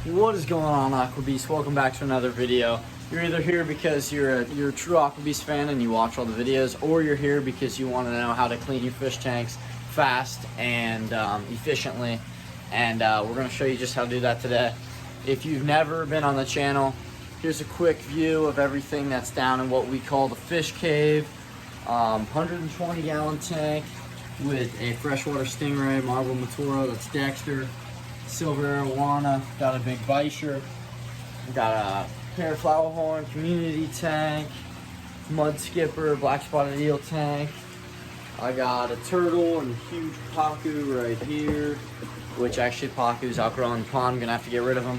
What is going on, Aquabeast? Welcome back to another video. You're either here because you're a true Aquabeast fan and you watch all the videos, or you're here because you want to know how to clean your fish tanks fast and efficiently. And we're going to show you just how to do that today. If you've never been on the channel, here's a quick view of everything that's down in what we call the fish cave. 120-gallon tank with a freshwater stingray, marble maturo, that's Dexter, silver arowana, got a big bisher, got a pear flower horn, community tank, mud skipper, black spotted eel tank. I got a turtle and a huge pacu right here, which actually pacu's outgrowing the pond. I'm gonna have to get rid of them.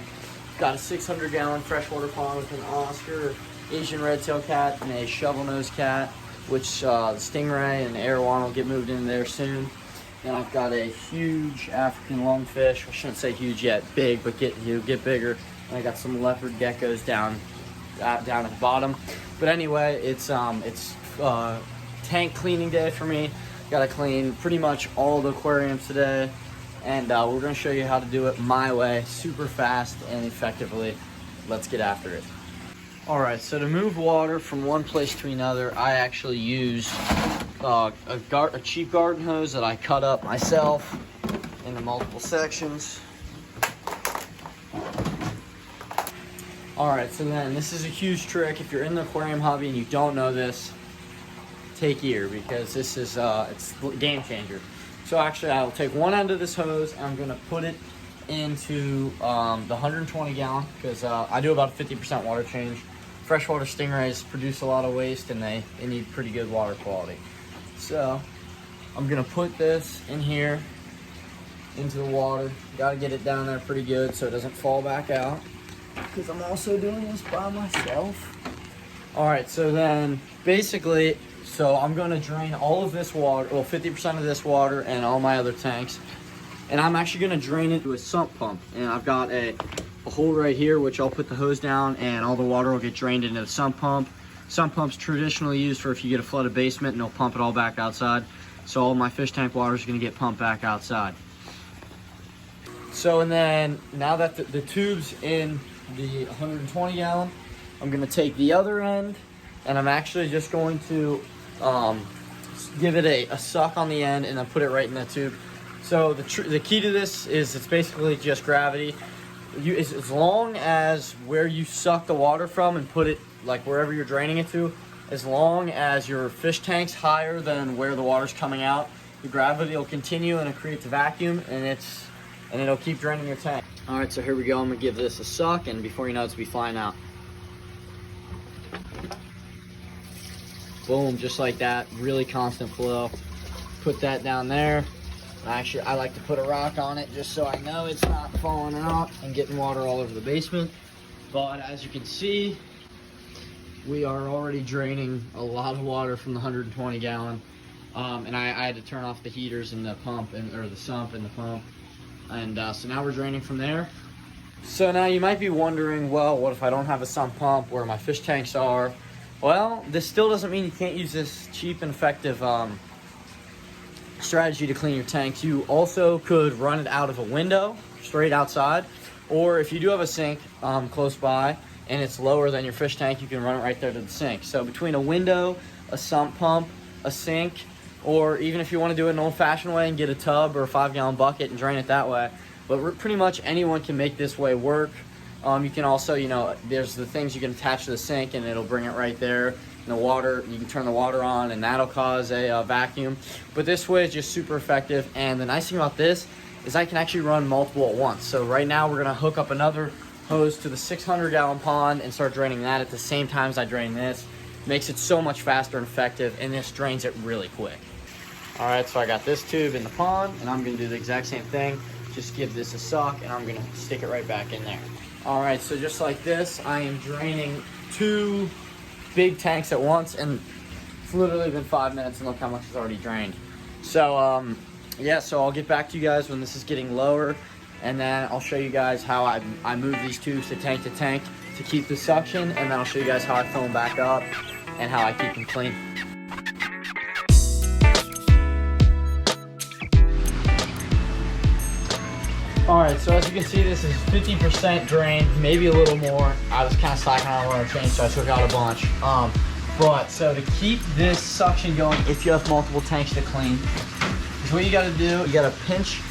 Got a 600-gallon freshwater pond with an Oscar, Asian red-tailed cat, and a shovel-nosed cat, which the stingray and the arowana will get moved in there soon. And I've got a huge African lungfish. I shouldn't say huge yet, big, but get bigger. And I got some leopard geckos down at the bottom. But anyway, it's tank cleaning day for me. Got to clean pretty much all the aquariums today, and we're going to show you how to do it my way, super fast and effectively. Let's get after it. All right, so to move water from one place to another, I actually use a cheap garden hose that I cut up myself into multiple sections. All right, so then this is a huge trick. If you're in the aquarium hobby and you don't know this, take ear, because this is it's a game changer. So actually, I'll take one end of this hose and I'm gonna put it into the 120 gallon, because I do about a 50% water change. Freshwater stingrays produce a lot of waste and they need pretty good water quality. So I'm gonna put this in here into the water. Gotta get it down there pretty good so it doesn't fall back out, because I'm also doing this by myself. All right, so then basically, so I'm gonna drain all of this water, well 50% of this water and all my other tanks, and I'm actually gonna drain it to a sump pump. And I've got a hole right here, which I'll put the hose down and all the water will get drained into the sump pump. Sump pump's traditionally used for if you get a flooded basement, and they'll pump it all back outside. So all my fish tank water is gonna get pumped back outside. So, and then now that the tube's in the 120 gallon, I'm gonna take the other end and I'm actually just going to give it a suck on the end and then put it right in the tube. So the key to this is it's basically just gravity. As long as where you suck the water from and put it like wherever you're draining it to, as long as your fish tank's higher than where the water's coming out, the gravity will continue and it creates a vacuum, and it'll keep draining your tank. All right, so here we go. I'm gonna give this a suck, and before you know it's be flying out. Boom, just like that, really constant flow. Put that down there. Actually, I like to put a rock on it just so I know it's not falling out and getting water all over the basement. But as you can see, we are already draining a lot of water from the 120 gallon. And I had to turn off the heaters and the pump, or the sump and the pump. And so now we're draining from there. So now you might be wondering, well, what if I don't have a sump pump where my fish tanks are? Well, this still doesn't mean you can't use this cheap and effective strategy to clean your tanks. You also could run it out of a window straight outside, or if you do have a sink close by and it's lower than your fish tank, you can run it right there to the sink. So between a window, a sump pump, a sink, or even if you want to do it an old-fashioned way and get a tub or a 5-gallon bucket and drain it that way, but pretty much anyone can make this way work. You can also, there's the things you can attach to the sink and it'll bring it right there. And the water, you can turn the water on and that'll cause a vacuum. But this way is just super effective. And the nice thing about this is I can actually run multiple at once. So right now we're gonna hook up another hose to the 600-gallon pond and start draining that at the same time as I drain this. Makes it so much faster and effective, and this drains it really quick. All right, so I got this tube in the pond and I'm gonna do the exact same thing. Just give this a suck and I'm gonna stick it right back in there. All right, so just like this, I am draining 2 big tanks at once, and it's literally been 5 minutes and look how much is already drained. So yeah, so I'll get back to you guys when this is getting lower, and then I'll show you guys how I move these tubes to tank to keep the suction, and then I'll show you guys how I fill them back up and how I keep them clean. All right, so as you can see, this is 50% drained, maybe a little more. I was kind of slacking on water change, so I took out a bunch. But so to keep this suction going, if you have multiple tanks to clean, is what you got to do. You got to pinch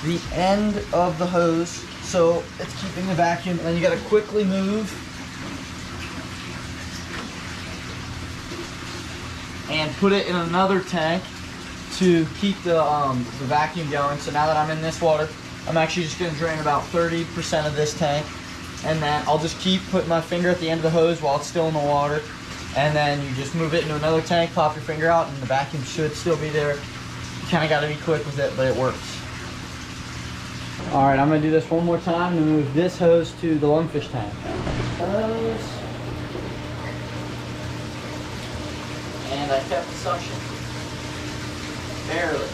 the end of the hose so it's keeping the vacuum, and then you got to quickly move and put it in another tank to keep the vacuum going. So now that I'm in this water, I'm actually just gonna drain about 30% of this tank, and then I'll just keep putting my finger at the end of the hose while it's still in the water, and then you just move it into another tank, pop your finger out, and the vacuum should still be there. You kinda gotta be quick with it, but it works. All right, I'm gonna do this one more time to move this hose to the lungfish tank. Hose. And I kept the suction. Barely.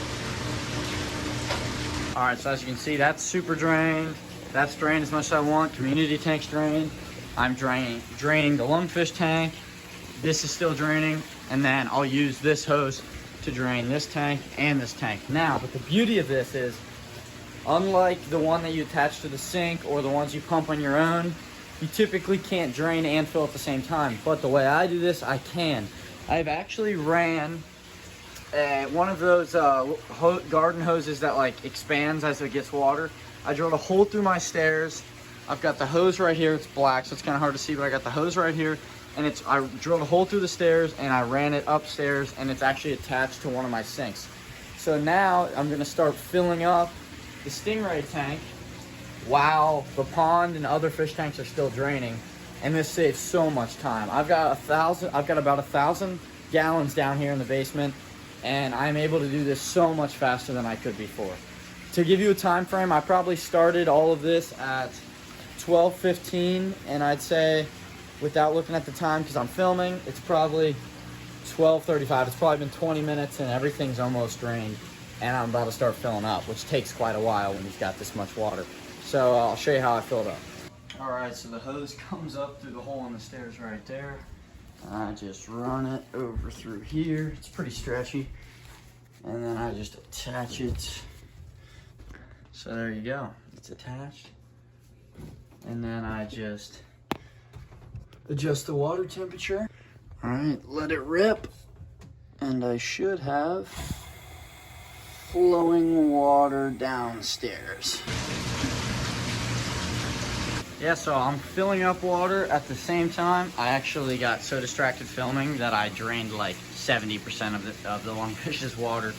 All right, so as you can see, that's super drained. That's drained as much as I want. Community tank's drained. I'm draining the lungfish tank. This is still draining, and then I'll use this hose to drain this tank and this tank. Now, but the beauty of this is, unlike the one that you attach to the sink or the ones you pump on your own, you typically can't drain and fill at the same time. But the way I do this, I can. I've actually ran one of those garden hoses that like expands as it gets water. I drilled a hole through my stairs. I've got the hose right here. It's black, so it's kind of hard to see, but I got the hose right here, and I drilled a hole through the stairs and I ran it upstairs, and it's actually attached to one of my sinks. So now I'm gonna start filling up the stingray tank while the pond and other fish tanks are still draining, and this saves so much time. I've got about 1,000 gallons down here in the basement, and I'm able to do this so much faster than I could before. To give you a time frame, I probably started all of this at 12:15, and I'd say, without looking at the time because I'm filming, it's probably 12:35. It's probably been 20 minutes and everything's almost drained, and I'm about to start filling up, which takes quite a while when you've got this much water. So I'll show you how I filled up. All right, so the hose comes up through the hole in the stairs right there. I just run it over through here. It's pretty stretchy. And then I just attach it. So there you go. It's attached. And then I just adjust the water temperature. All right, let it rip. And I should have flowing water downstairs. Yeah, so I'm filling up water at the same time. I actually got so distracted filming that I drained like 70% of the lungfish's water,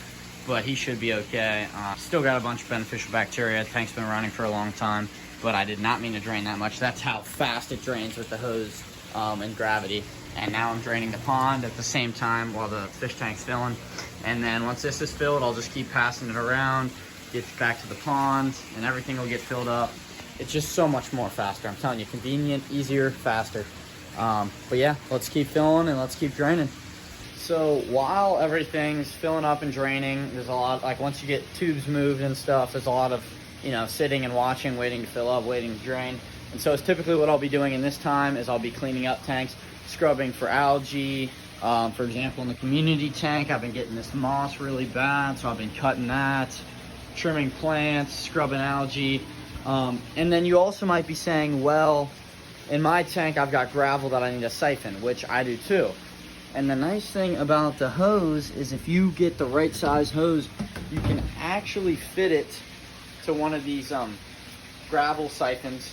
but he should be okay. Still got a bunch of beneficial bacteria. Tank's been running for a long time, but I did not mean to drain that much. That's how fast it drains with the hose and gravity. And now I'm draining the pond at the same time while the fish tank's filling. And then once this is filled, I'll just keep passing it around, get back to the pond, and everything will get filled up. It's just so much more faster. I'm telling you, convenient, easier, faster. But yeah, let's keep filling and let's keep draining. So while everything's filling up and draining, there's a lot, like once you get tubes moved and stuff, there's a lot of, sitting and watching, waiting to fill up, waiting to drain. And so it's typically what I'll be doing in this time is I'll be cleaning up tanks, scrubbing for algae. For example, in the community tank, I've been getting this moss really bad, so I've been cutting that, trimming plants, scrubbing algae. And then you also might be saying, well, in my tank, I've got gravel that I need to siphon, which I do too. And the nice thing about the hose is if you get the right size hose, you can actually fit it to one of these gravel siphons.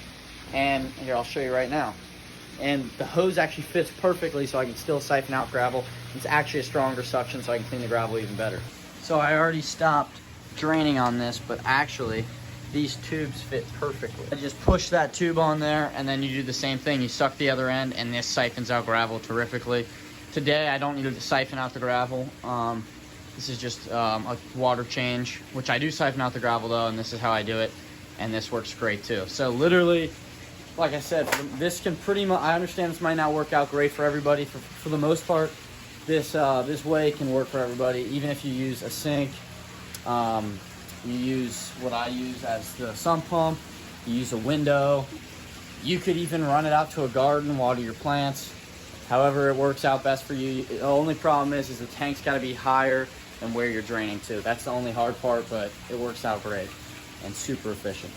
And here, I'll show you right now. And the hose actually fits perfectly, so I can still siphon out gravel. It's actually a stronger suction, so I can clean the gravel even better. So I already stopped draining on this, but actually, these tubes fit perfectly. I just push that tube on there, and then you do the same thing. You suck the other end, and this siphons out gravel terrifically. Today, I don't need to siphon out the gravel. This is just a water change, which I do siphon out the gravel though, and this is how I do it. And this works great too. So literally, like I said, this can pretty much, I understand this might not work out great for everybody. For the most part, this way can work for everybody. Even if you use a sink, you use what I use as the sump pump, you use a window. You could even run it out to a garden, water your plants. However it works out best for you. The only problem is the tank's gotta be higher than where you're draining to. That's the only hard part, but it works out great and super efficient.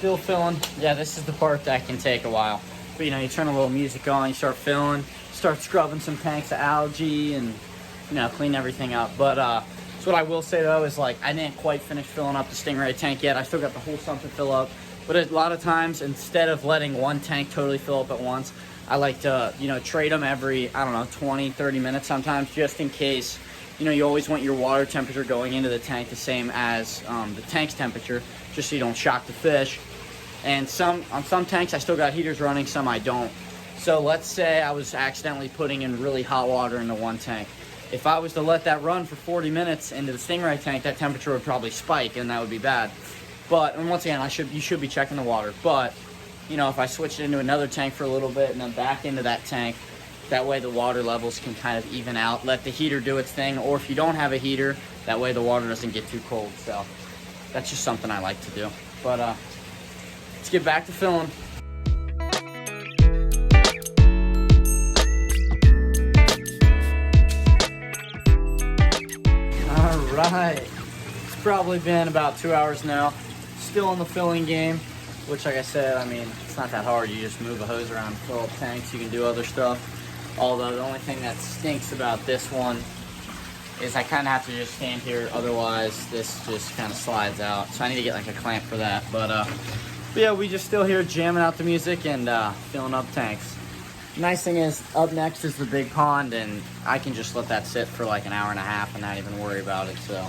Still filling. Yeah, this is the part that can take a while. But you know, you turn a little music on, you start filling, start scrubbing some tanks of algae and, you know, clean everything up. But so what I will say though is, like, I didn't quite finish filling up the Stingray tank yet. I still got the whole sump to fill up. But a lot of times, instead of letting one tank totally fill up at once, I like to, you know, trade them every, I don't know, 20, 30 minutes sometimes, just in case. You know, you always want your water temperature going into the tank the same as the tank's temperature, just so you don't shock the fish. And on some tanks, I still got heaters running, some I don't. So let's say I was accidentally putting in really hot water into one tank. If I was to let that run for 40 minutes into the Stingray tank, that temperature would probably spike, and that would be bad. But, and once again, you should be checking the water. But, you know, if I switched it into another tank for a little bit and then back into that tank, that way the water levels can kind of even out. Let the heater do its thing, or if you don't have a heater, that way the water doesn't get too cold. So that's just something I like to do. But let's get back to filling. All right, it's probably been about 2 hours now. Still in the filling game, which, like I said, I mean, it's not that hard. You just move a hose around, fill up tanks. You can do other stuff. Although the only thing that stinks about this one is I kind of have to just stand here. Otherwise, this just kind of slides out. So I need to get like a clamp for that. But yeah, we just still here jamming out the music and filling up tanks. Nice thing is, up next is the big pond, and I can just let that sit for like an hour and a half and not even worry about it. So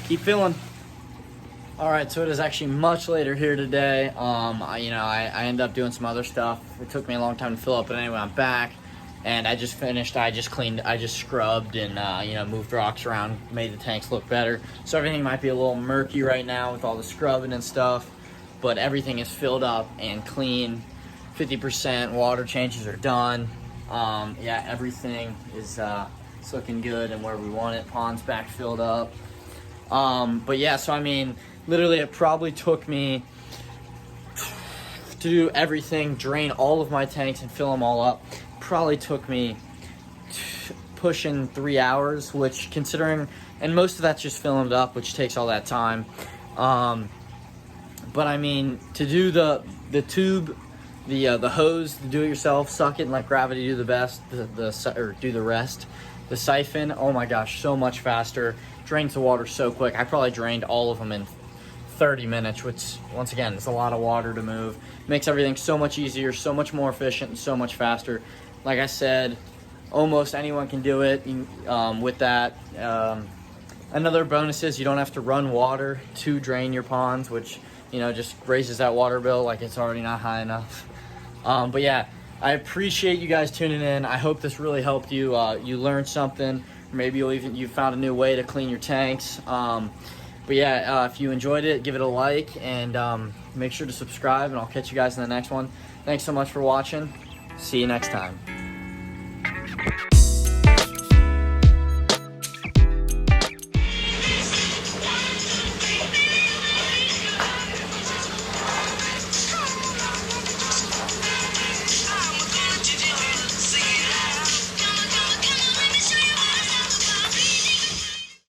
keep filling. All right, so it is actually much later here today. I ended up doing some other stuff. It took me a long time to fill up, but anyway, I'm back. And I just finished, I just cleaned, I just scrubbed and, moved rocks around, made the tanks look better. So everything might be a little murky right now with all the scrubbing and stuff, but everything is filled up and clean. 50% water changes are done. Yeah, everything is it's looking good and where we want it. Pond's back filled up. But yeah, so I mean, literally it probably took me to do everything, drain all of my tanks and fill them all up. Probably took me pushing 3 hours, which, considering, and most of that's just filmed up, which takes all that time. But I mean, to do the tube, the hose, to do it yourself, suck it and let gravity do the best, or do the rest. The siphon, oh my gosh, so much faster. Drains the water so quick. I probably drained all of them in 30 minutes, which, once again, is a lot of water to move. Makes everything so much easier, so much more efficient, and so much faster. Like I said, almost anyone can do it with that. Another bonus is you don't have to run water to drain your ponds, which, just raises that water bill like it's already not high enough. But yeah, I appreciate you guys tuning in. I hope this really helped you. You learned something. Maybe you found a new way to clean your tanks. But yeah, if you enjoyed it, give it a like, and make sure to subscribe, and I'll catch you guys in the next one. Thanks so much for watching. See you next time.